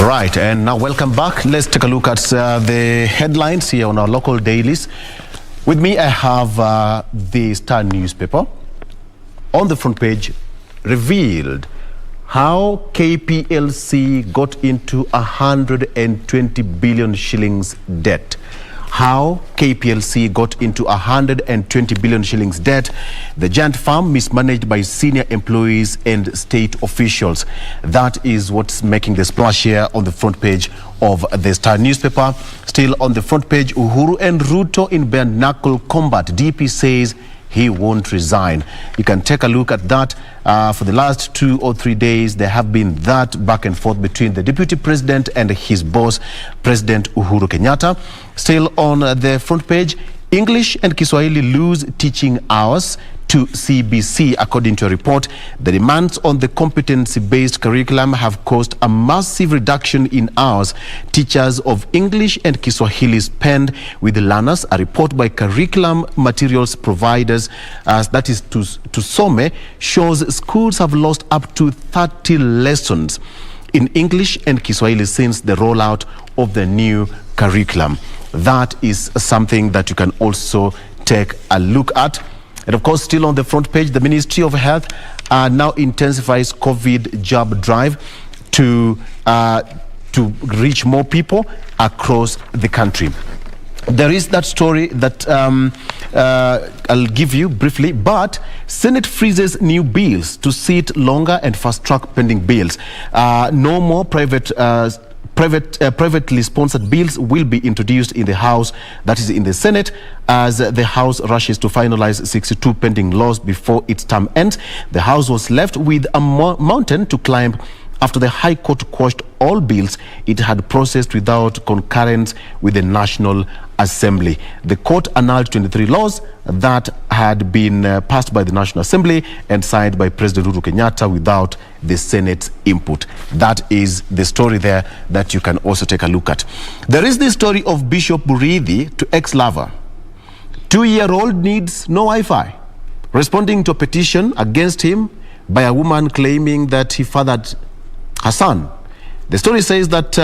Right, and now welcome back. Let's take a look at the headlines here on our local dailies. With me, I have the Star newspaper. On the front page, revealed how KPLC got into 120 billion shillings debt. How KPLC got into 120 billion shillings debt. The giant firm mismanaged by senior employees and state officials. That is what's making the splash here on the front page of the Star newspaper. Still on the front page, Uhuru and Ruto in bare knuckle combat. DP says he won't resign. You can take a look at that. For the last 2 or 3 days, there have been that back and forth between the deputy president and his boss, President Uhuru Kenyatta. Still on the front page, English and Kiswahili lose teaching hours to CBC. According to a report, the demands on the competency-based curriculum have caused a massive reduction in hours teachers of English and Kiswahili spend with learners. A report by curriculum materials providers, that is to Some, shows schools have lost up to 30 lessons in English and Kiswahili since the rollout of the new curriculum. That is something that you can also take a look at. And of course, still on the front page, the Ministry of Health now intensifies COVID jab drive to reach more people across the country. There is that story that I'll give you briefly, but Senate freezes new bills to sit longer and fast-track pending bills. No more privately sponsored bills will be introduced in the House, that is in the Senate, as the House rushes to finalize 62 pending laws before its term ends. The House was left with a mountain to climb after the High Court quashed all bills it had processed without concurrence with the National Assembly. The court annulled 23 laws that had been passed by the National Assembly and signed by President Uhuru Kenyatta without the Senate's input. That is the story there that you can also take a look at. There is the story of Bishop Muriithi to ex-lover. 2-year-old needs no Wi-Fi. Responding to a petition against him by a woman claiming that he fathered her son. The story says that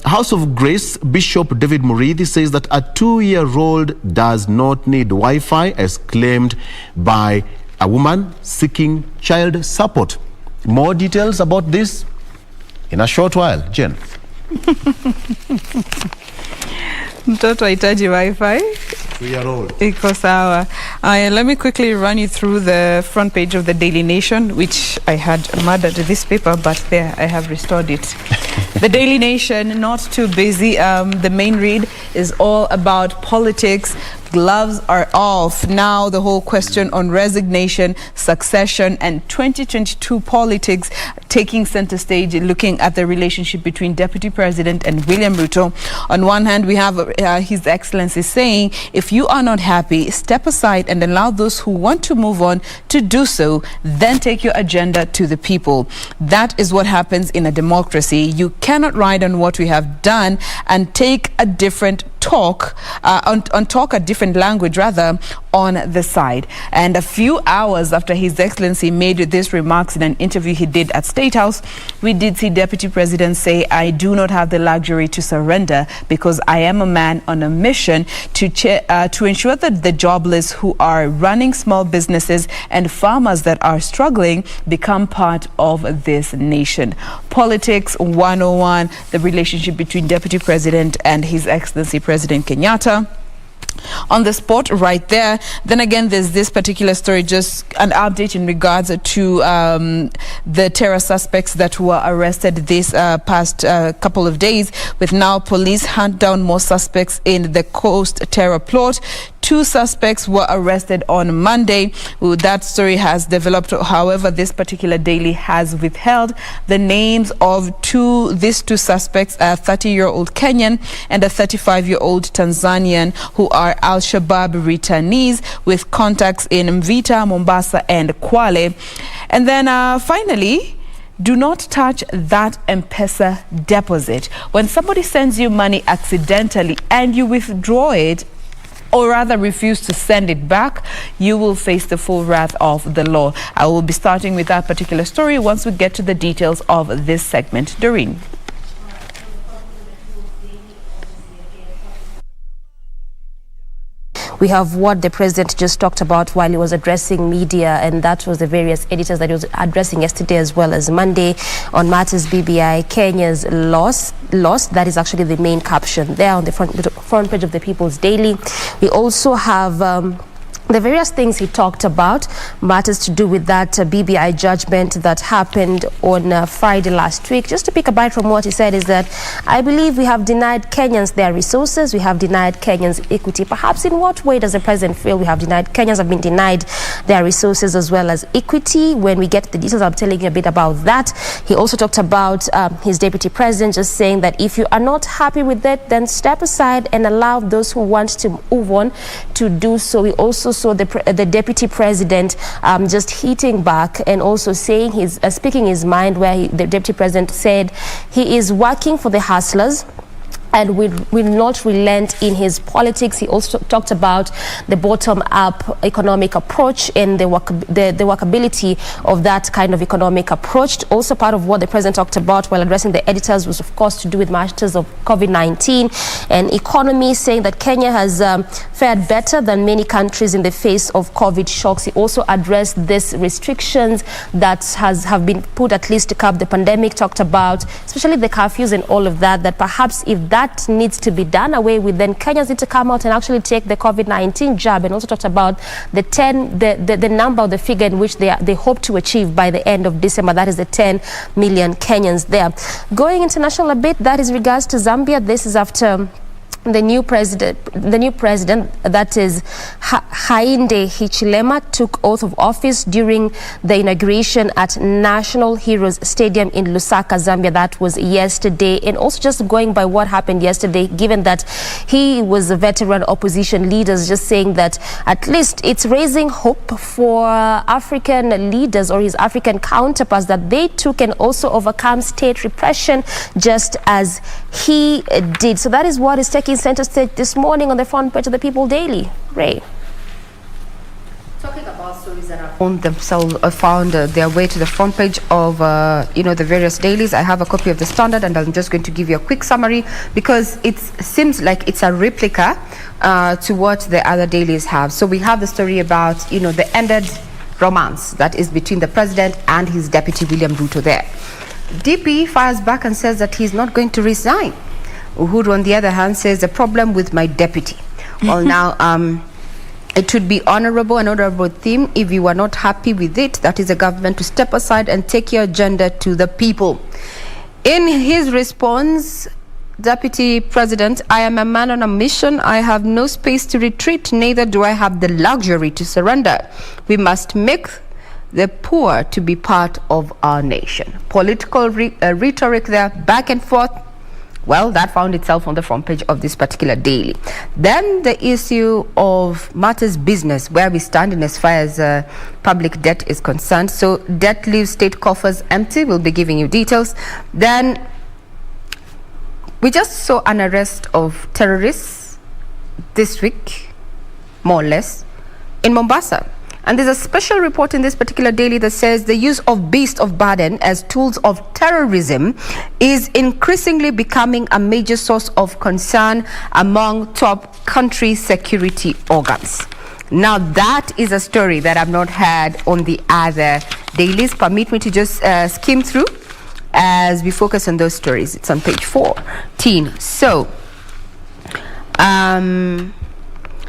House of Grace Bishop David Muriithi says that a 2-year-old does not need Wi-Fi, as claimed by a woman seeking child support. More details about this in a short while. Jen. Mtoto hahitaji Wi-Fi. 2-year-old. Iko sawa. Let me quickly run you through the front page of the Daily Nation, which I had murdered this paper, but there I have restored it. The Daily Nation, not too busy. The main read is all about politics. Gloves are off. Now the whole question on resignation, succession, and 2022 politics taking center stage, looking at the relationship between Deputy President and William Ruto. On one hand, we have His Excellency saying, if you are not happy, step aside and allow those who want to move on to do so, then take your agenda to the people. That is what happens in a democracy. You cannot ride on what we have done and take a different talk, talk a different language rather on the side. And a few hours after His Excellency made these remarks in an interview he did at State House, we did see Deputy President say, I do not have the luxury to surrender because I am a man on a mission to ensure that the jobless who are running small businesses and farmers that are struggling become part of this nation. Politics 101, the relationship between Deputy President and His Excellency President Kenyatta. On the spot right there. Then again, there's this particular story, just an update in regards to the terror suspects that were arrested this past couple of days, with now police hunt down more suspects in the Coast terror plot. 2 suspects were arrested on Monday. That story has developed. However, this particular daily has withheld the names of these two suspects, a 30-year-old Kenyan and a 35-year-old Tanzanian, who are Al-Shabaab returnees with contacts in Mvita, Mombasa, and Kwale. And then finally, do not touch that M-Pesa deposit. When somebody sends you money accidentally and you withdraw it, or rather refuse to send it back, you will face the full wrath of the law. I will be starting with that particular story once we get to the details of this segment. Doreen. We have what the president just talked about while he was addressing media, and that was the various editors that he was addressing yesterday as well as Monday on matters BBI. Kenya's lost. That is actually the main caption there on the front page of the People's Daily. We also have the various things he talked about, matters to do with that BBI judgment that happened on Friday last week. Just to pick a bite from what he said is that I believe we have denied Kenyans their resources, we have denied Kenyans equity. Perhaps in what way does the president feel we have denied? Kenyans have been denied their resources as well as equity. When we get the details, I'm telling you a bit about that. He also talked about his deputy president just saying that if you are not happy with that, then step aside and allow those who want to move on to do so. We also saw the deputy president just hitting back and also saying speaking his mind, where the deputy president said he is working for the hustlers and will not relent in his politics. He also talked about the bottom-up economic approach and the workability of that kind of economic approach. Also part of what the president talked about while addressing the editors was, of course, to do with matters of COVID-19 and economy, saying that Kenya has fared better than many countries in the face of COVID shocks. He also addressed these restrictions that have been put at least to curb the pandemic, talked about especially the curfews and all of that, that perhaps if that needs to be done away with, then Kenyans need to come out and actually take the COVID-19 jab, and also talked about the number, the figure in which they hope to achieve by the end of December. That is the 10 million Kenyans there. Going international a bit, that is regards to Zambia. This is after the new president, that is Hakainde Hichilema, took oath of office during the inauguration at National Heroes Stadium in Lusaka, Zambia. That was yesterday. And also just going by what happened yesterday, given that he was a veteran opposition leader, just saying that at least it's raising hope for African leaders or his African counterparts, that they too can also overcome state repression just as he did. So that is what is taking center stage this morning on the front page of the People Daily. Ray. Talking about stories that have found their way to the front page of the various dailies. I have a copy of the Standard, and I'm just going to give you a quick summary because it seems like it's a replica to what the other dailies have. So we have the story about the ended romance that is between the president and his deputy William Ruto there. DP fires back and says that he's not going to resign. Uhuru, on the other hand, says the problem with my deputy. Well, now, it would be an honorable theme if you are not happy with it. That is a government to step aside and take your agenda to the people. In his response, Deputy President, I am a man on a mission. I have no space to retreat, neither do I have the luxury to surrender. We must make the poor to be part of our nation. Political rhetoric there, back and forth. Well, that found itself on the front page of this particular daily. Then the issue of matters business, where we stand in as far as public debt is concerned. So debt leaves state coffers empty. We'll be giving you details. Then we just saw an arrest of terrorists this week, more or less, in Mombasa. And there's a special report in this particular daily that says the use of beasts of burden as tools of terrorism is increasingly becoming a major source of concern among top country security organs. Now, that is a story that I've not had on the other dailies. Permit me to just skim through as we focus on those stories. It's on page 14. So,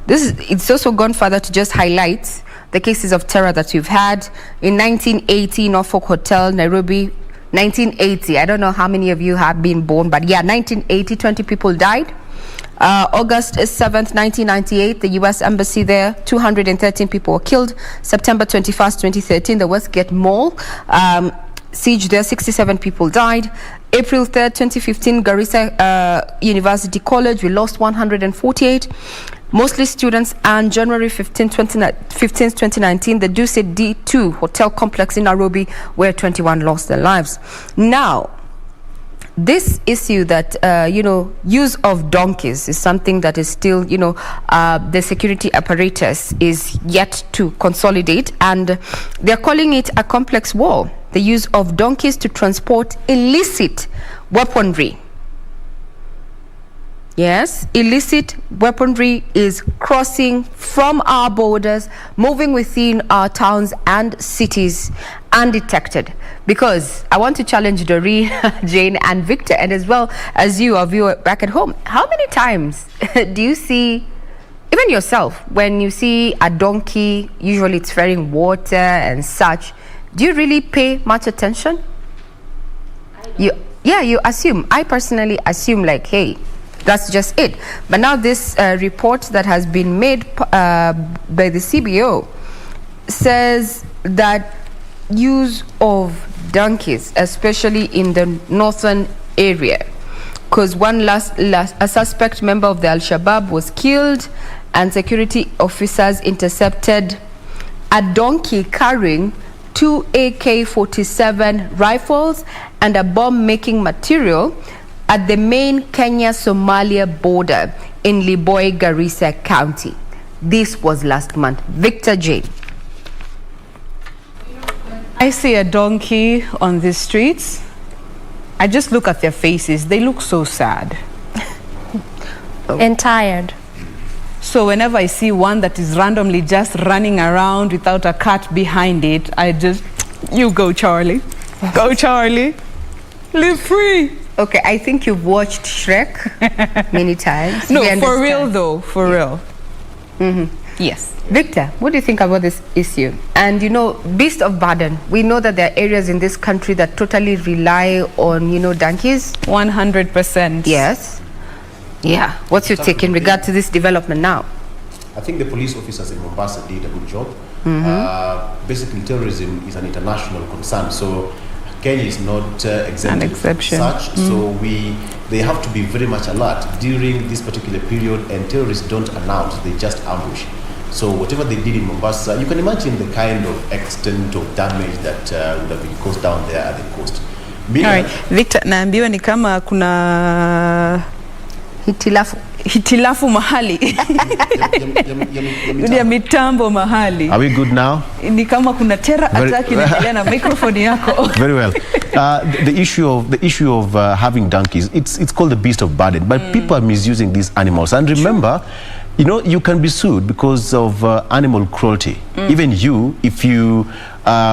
it's also gone further to just highlight the cases of terror that we've had. In 1980, Norfolk Hotel, Nairobi, 1980. I don't know how many of you have been born, but yeah, 1980, 20 people died. August 7th, 1998, the U.S. Embassy there, 213 people were killed. September 21st, 2013, the Westgate Mall, siege there, 67 people died. April 3rd, 2015, Garissa University College, we lost 148. Mostly students. And January 15, 2019, the Duce D2 hotel complex in Nairobi, where 21 lost their lives. Now, this issue that, use of donkeys is something that is still, the security apparatus is yet to consolidate, and they're calling it a complex war. The use of donkeys to transport illicit weaponry. Yes, illicit weaponry is crossing from our borders, moving within our towns and cities undetected. Because I want to challenge Doreen, Jane, and Victor, and as well as you, our viewer back at home. How many times do you see, even yourself, when you see a donkey, usually it's ferrying water and such, do you really pay much attention? You assume. I personally assume like, hey, that's just it. But now this report that has been made by the CBO says that use of donkeys, especially in the northern area, because a suspect member of the Al-Shabaab was killed, and security officers intercepted a donkey carrying 2 AK-47 rifles and a bomb-making material at the main Kenya-Somalia border in Liboi, Garissa County. This was last month. Victor, Jane. I see a donkey on the streets. I just look at their faces. They look so sad. And tired. So whenever I see one that is randomly just running around without a cart behind it, I just, you go, Charlie. Go, Charlie. Live free. Okay, I think you've watched Shrek many times. No, for real though, for real. Yes. Victor, what do you think about this issue? And beast of burden, we know that there are areas in this country that totally rely on, donkeys. 100%. Yes. Yeah. What's your take in regard to this development now? I think the police officers in Mombasa did a good job. Basically, terrorism is an international concern, so Kenya is not exempt from such. So they have to be very much alert during this particular period, and terrorists don't announce, they just ambush. So whatever they did in Mombasa, you can imagine the kind of extent of damage that would have been caused down there at the coast. All right, Victor, naambiwa ni kama kuna hitilafu mahali ya mitambo mahali. Are we good now? Ni kama kuna terror attack inaendelea na microphone yako. Very well. The issue of having donkeys, it's called the beast of burden, but people are misusing these animals. And remember, you can be sued because of animal cruelty. Even you, if you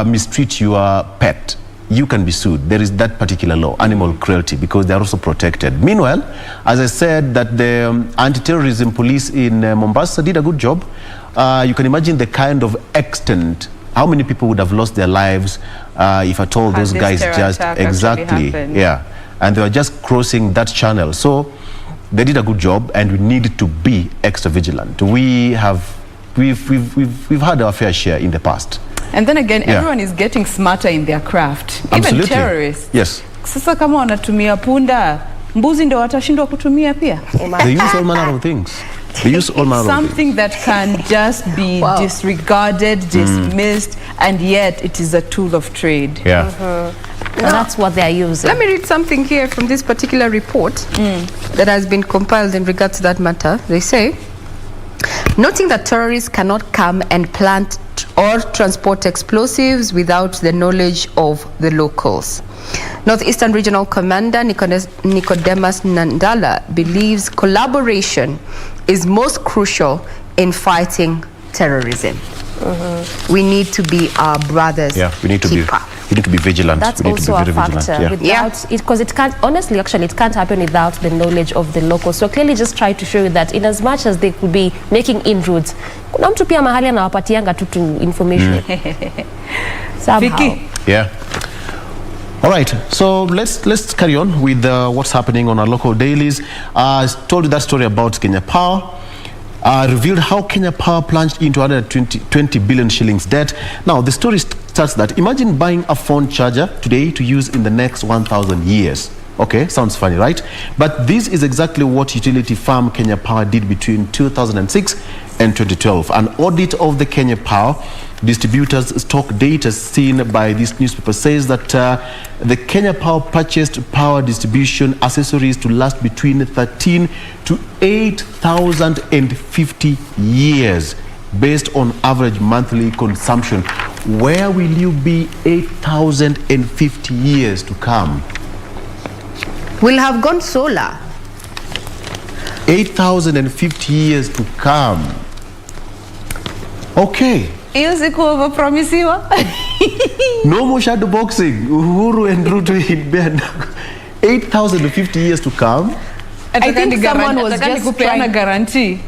mistreat your pet, you can be sued. There is that particular law, animal cruelty, because they are also protected. Meanwhile, as I said, that the anti-terrorism police in Mombasa did a good job. You can imagine the kind of extent, how many people would have lost their lives if at all those guys just and they were just crossing that channel. So they did a good job, and we need to be extra vigilant. We've had our fair share in the past. And then again, everyone is getting smarter in their craft. Absolutely. Even terrorists. Yes. Sasa kama wanatumia punda, mbuzi ndio watashindwa kutumia pia. They use all manner of things. They use all manner of things. Something that can just be disregarded, dismissed, and yet it is a tool of trade. Yeah. And that's what they are using. Let me read something here from this particular report that has been compiled in regard to that matter. They say, noting that terrorists cannot come and plant or transport explosives without the knowledge of the locals. Northeastern Regional Commander Nicodemus Nandala believes collaboration is most crucial in fighting terrorism. We need to be our brothers. Yeah, we need to be vigilant. That's also a factor. Because it can't, honestly, actually, it can't happen without the knowledge of the locals. So clearly just try to show you that in as much as they could be making inroads, kuna mtu pia mahali anawapatianga tu information. Somehow. Yeah. All right, so let's carry on with what's happening on our local dailies. I told you that story about Kenya Power. Revealed how Kenya Power plunged into 120 billion shillings debt. Now, the story starts that imagine buying a phone charger today to use in the next 1,000 years. Okay, sounds funny, right? But this is exactly what utility firm Kenya Power did between 2006 and 2012. An audit of the Kenya Power distributors' stock data seen by this newspaper says that the Kenya Power purchased power distribution accessories to last between 13 to 8,050 years based on average monthly consumption. Where will you be 8,050 years to come? We'll have gone solar. 8,050 years to come. Okay. Hiyo siku overpromisiwa. No more shadow boxing. Uhuru and Ruto in bed. 8,050 years to come. I think someone was just trying to guarantee.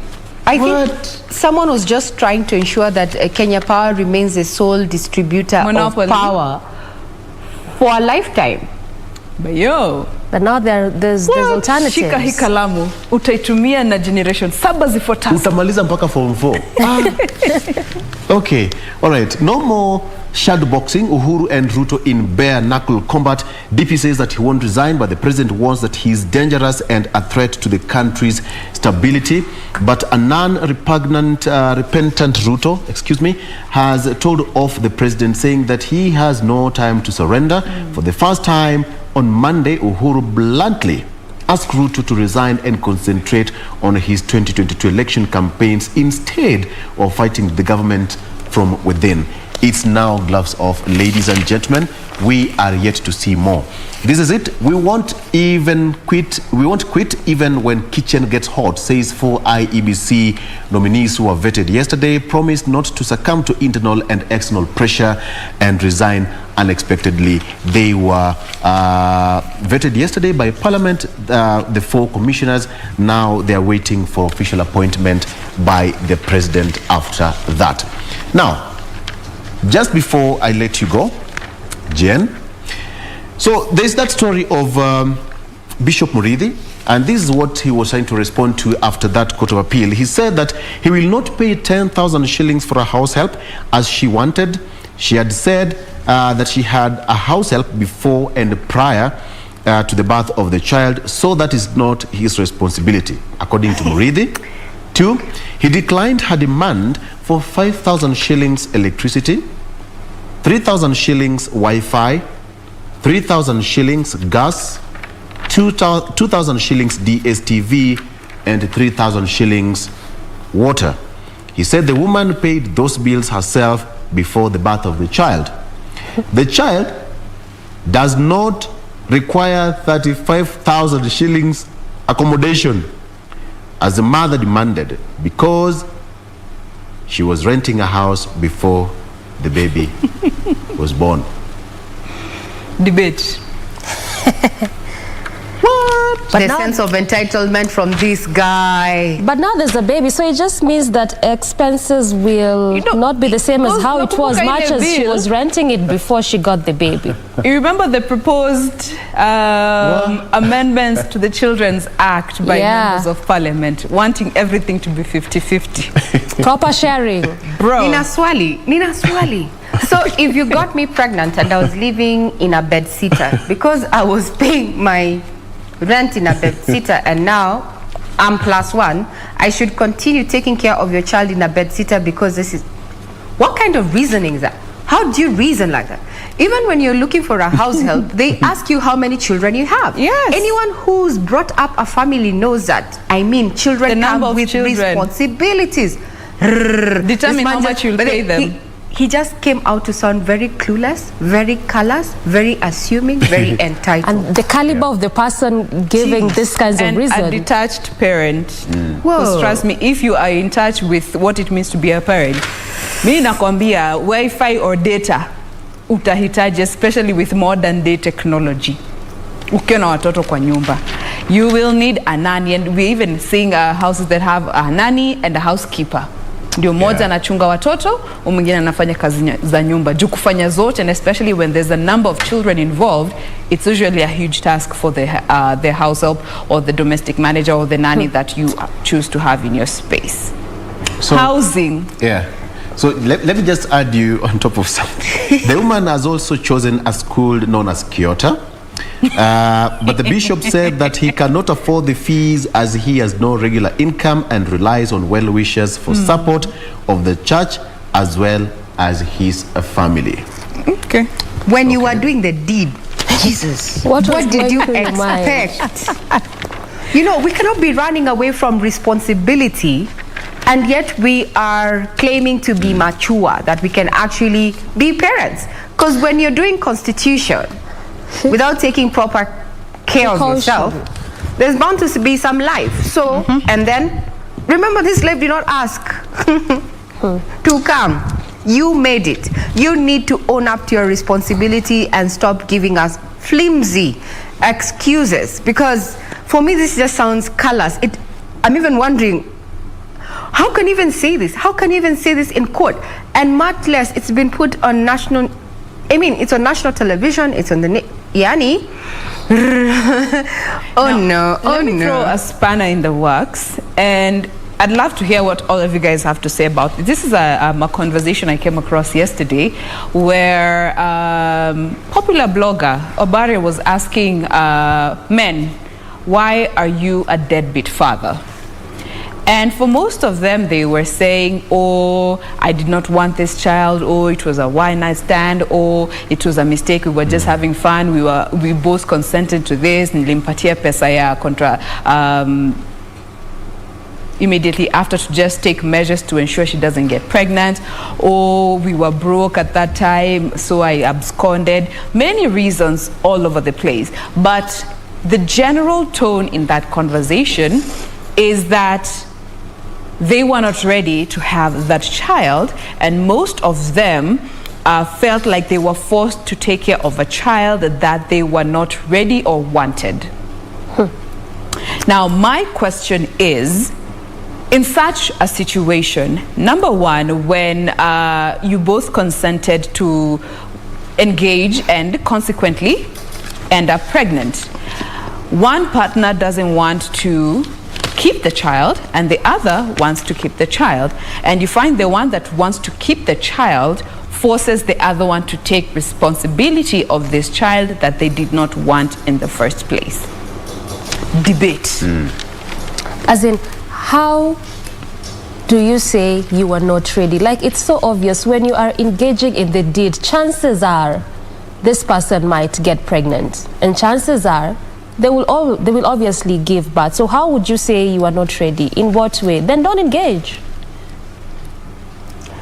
I think someone was just trying to ensure that Kenya Power remains the sole distributor Monopoly. of power for a lifetime. But now there's alternatives. Shika hii kalamu utaitumia na generation 7 zifuatazo. Utamaliza mpaka form 4. Okay, all right. No more shadow boxing. Uhuru and Ruto in bare knuckle combat. DP says that he won't resign, but the president warns that he is dangerous and a threat to the country's stability. But a non-repentant Ruto, has told off the president, saying that he has no time to surrender. For the first time on Monday, Uhuru bluntly asked Ruto to resign and concentrate on his 2022 election campaigns instead of fighting the government from within. It's now gloves off, ladies and gentlemen. We are yet to see more. This is it. We won't quit even when kitchen gets hot, says 4 IEBC nominees who were vetted yesterday promised not to succumb to internal and external pressure and resign unexpectedly. They were vetted yesterday by Parliament, the 4 commissioners. Now they are waiting for official appointment by the president after that. Now, just before I let you go, Jen, so there's that story of Bishop Murithi, and this is what he was trying to respond to after that court of appeal. He said that he will not pay 10,000 shillings for a house help as she wanted. She had said that she had a house help before and prior to the birth of the child, so that is not his responsibility, according to Murithi. 2, he declined her demand for 5,000 shillings electricity, 3,000 shillings Wi-Fi, 3,000 shillings gas, 2,000 shillings DSTV, and 3,000 shillings water. He said the woman paid those bills herself before the birth of the child. The child does not require 35,000 shillings accommodation as the mother demanded, because she was renting a house before the baby was born. Debate. What? The sense of entitlement from this guy. But now there's a baby, so it just means that expenses will not be the same as how it was, much as she was renting it before she got the baby. You remember the proposed amendments to the Children's Act by members of Parliament, wanting everything to be 50-50. Proper sharing. Bro. Nina Swali. So if you got me pregnant and I was living in a bed sitter because I was paying my rent in a bed sitter and now I'm +1, I should continue taking care of your child in a bed sitter because this is... What kind of reasoning is that? How do you reason like that? Even when you're looking for a house help, they ask you how many children you have. Yes. Anyone who's brought up a family knows that. I mean, children come with responsibilities. Determine how much you'll pay them. He just came out to sound very clueless, very callous, very assuming, very entitled. And the caliber of the person giving this kinds of reason. And a detached parent. Because trust me, if you are in touch with what it means to be a parent, mi nakwambia Wi-Fi or data utahitaji, especially with modern day technology. Ukiwa na watoto kwa nyumba, you will need a nanny, and we even seeing houses that have a nanny and a housekeeper. Ndio moja anachunga watoto, mwingine anafanya kazi za nyumba. Juu kufanya zote, and especially when there's a number of children involved, it's usually a huge task for the house help or the domestic manager or the nanny that you choose to have in your space. So, housing. Yeah. So let me just add you on top of something. The woman has also chosen a school known as Kyoto. But the bishop said that he cannot afford the fees as he has no regular income and relies on well-wishers for support of the church as well as his family. Okay. When you were doing the deed, Jesus, what did you expect? You know, we cannot be running away from responsibility, and yet we are claiming to be mature, that we can actually be parents. Because when you're doing constitution without taking proper care of yourself, there's bound to be some life. So, and then, remember, this slave did not ask to come. You made it. You need to own up to your responsibility and stop giving us flimsy excuses. Because for me, this just sounds callous. I'm even wondering, how can you even say this? How can you even say this in court? And much less, it's been put on national, it's on national television, it's on the, Yani. Let me throw a spanner in the works, and I'd love to hear what all of you guys have to say about it. This is a conversation I came across yesterday where popular blogger Obare was asking men, why are you a deadbeat father? And for most of them, they were saying, oh, I did not want this child, oh, it was a one-night stand, oh, it was a mistake, we were just having fun, we both consented to this, nilimpatia pesa ya contra, immediately after to just take measures to ensure she doesn't get pregnant, or we were broke at that time, so I absconded. Many reasons all over the place. But the general tone in that conversation is that they were not ready to have that child, and most of them felt like they were forced to take care of a child that they were not ready or wanted. Now, my question is, in such a situation, number one, when you both consented to engage and consequently end up pregnant, one partner doesn't want to keep the child and the other wants to keep the child, and you find the one that wants to keep the child forces the other one to take responsibility of this child that they did not want in the first place. Debate. As in, how do you say you are not ready? Like, it's so obvious when you are engaging in the deed, chances are this person might get pregnant, and chances are they will obviously give birth. So how would you say you are not ready? In what way? Then don't engage.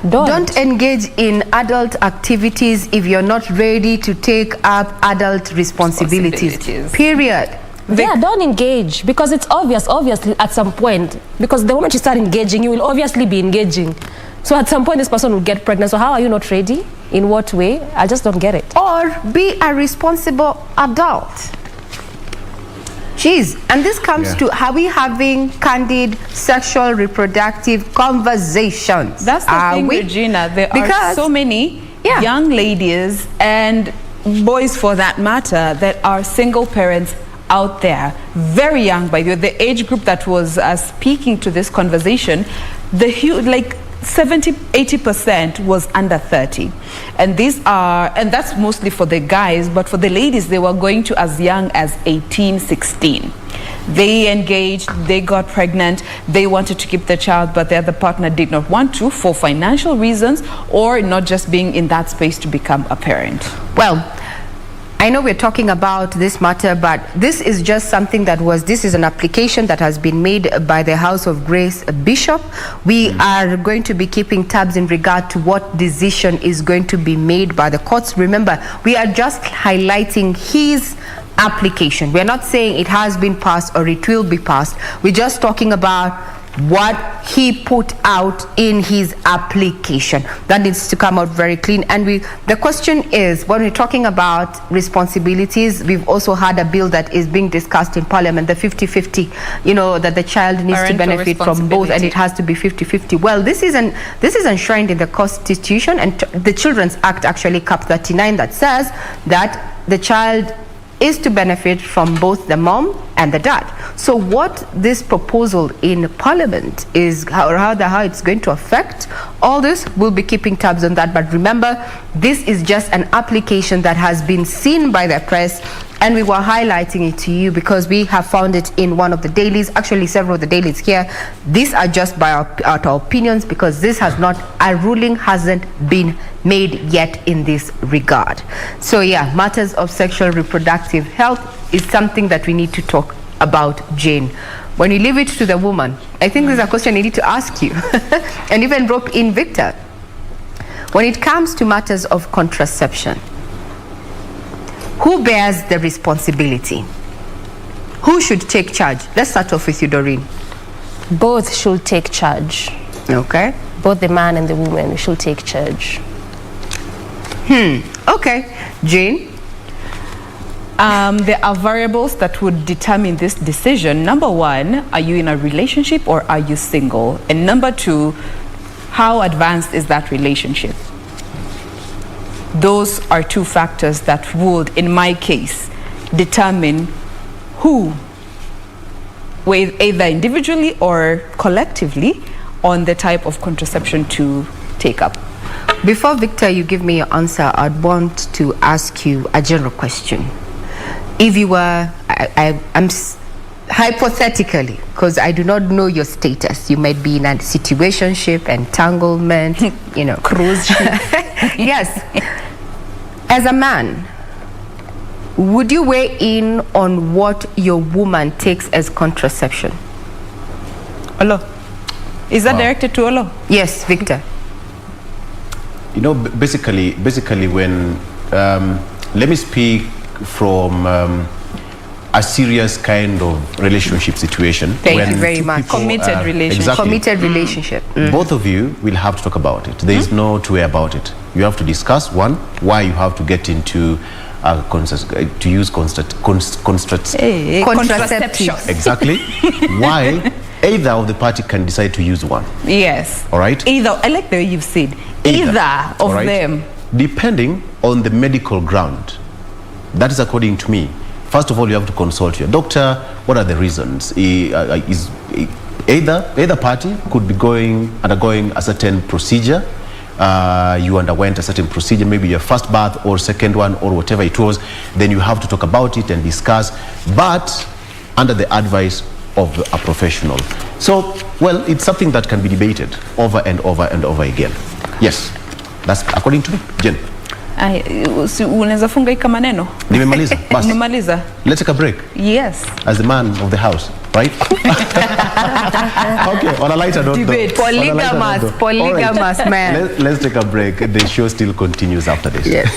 Don't engage in adult activities if you're not ready to take up adult responsibilities. Period. Yeah, don't engage, because it's obviously at some point, because the moment you start engaging, you will obviously be engaging. So at some point this person will get pregnant. So how are you not ready? In what way? I just don't get it. Or be a responsible adult. Jeez, and this comes to, are we having candid sexual reproductive conversations? That's the thing, Regina. There are so many young ladies and boys, for that matter, that are single parents out there, very young. By the way, the age group that was speaking to this conversation, the huge, like 70-80% was under 30, and that's mostly for the guys, but for the ladies, they were going to as young as 18-16. They engaged, they got pregnant, they wanted to keep the child, but the other partner did not want to for financial reasons, or not just being in that space to become a parent. Well, I know we're talking about this matter, but this is just something this is an application that has been made by the House of Grace Bishop. We are going to be keeping tabs in regard to what decision is going to be made by the courts. Remember, we are just highlighting his application. We're not saying it has been passed or it will be passed. We're just talking about what he put out in his application. That needs to come out very clean. And the question is, when we're talking about responsibilities, we've also had a bill that is being discussed in Parliament, the 50-50, that the child needs to benefit from both, and it has to be 50-50. Well, this is enshrined in the Constitution, and the Children's Act, actually, Cap 39, that says that the child is to benefit from both the mom and the dad. So what this proposal in Parliament is, how it's going to affect all this, we'll be keeping tabs on that. But remember, this is just an application that has been seen by the press and we were highlighting it to you because we have found it in one of the dailies, actually several of the dailies here. These are just by our opinions because this has not, a ruling hasn't been made yet in this regard. So yeah, matters of sexual reproductive health is something that we need to talk about, Jane. When you leave it to the woman, I think there's a question I need to ask you and even rope in Victor. When it comes to matters of contraception, who bears the responsibility? Who should take charge? Let's start off with you, Doreen. Both should take charge. Okay. Both the man and the woman should take charge. Okay. Jane? There are variables that would determine this decision. Number one, are you in a relationship or are you single? And number two, how advanced is that relationship? Those are two factors that would, in my case, determine who, with either individually or collectively, on the type of contraception to take up. Before, Victor, you give me your answer, I'd want to ask you a general question. If you were, I'm hypothetically, because I do not know your status, you might be in a situationship, entanglement, you know. Cruise ship. Yes. As a man, would you weigh in on what your woman takes as contraception? Oloo. Is that directed to Oloo? Yes, Victor. You know, basically when, let me speak from a serious kind of relationship situation. Thank you very much. Committed relationship. Exactly. Committed relationship. Both of you will have to talk about it. There is no two way about it. You have to discuss, one, why you have to get into to use contraception. Exactly. Why either of the party can decide to use one. Yes. All right. Either. I like the way you've said. Either of them. Depending on the medical ground. That is according to me. First of all, you have to consult your doctor. What are the reasons? Either party could be undergoing a certain procedure. You underwent a certain procedure, maybe your first birth or second one or whatever it was. Then you have to talk about it and discuss, but under the advice of a professional. So, well, it's something that can be debated over and over and over again. Yes, that's according to me. Jen. Unaweza funga hika maneno? Nimemaliza. Basi. Nimemaliza. Let's take a break. Yes. As the man of the house, right? Okay, on a lighter note. Debate. Polygamous man. Let's take a break. The show still continues after this. Yes.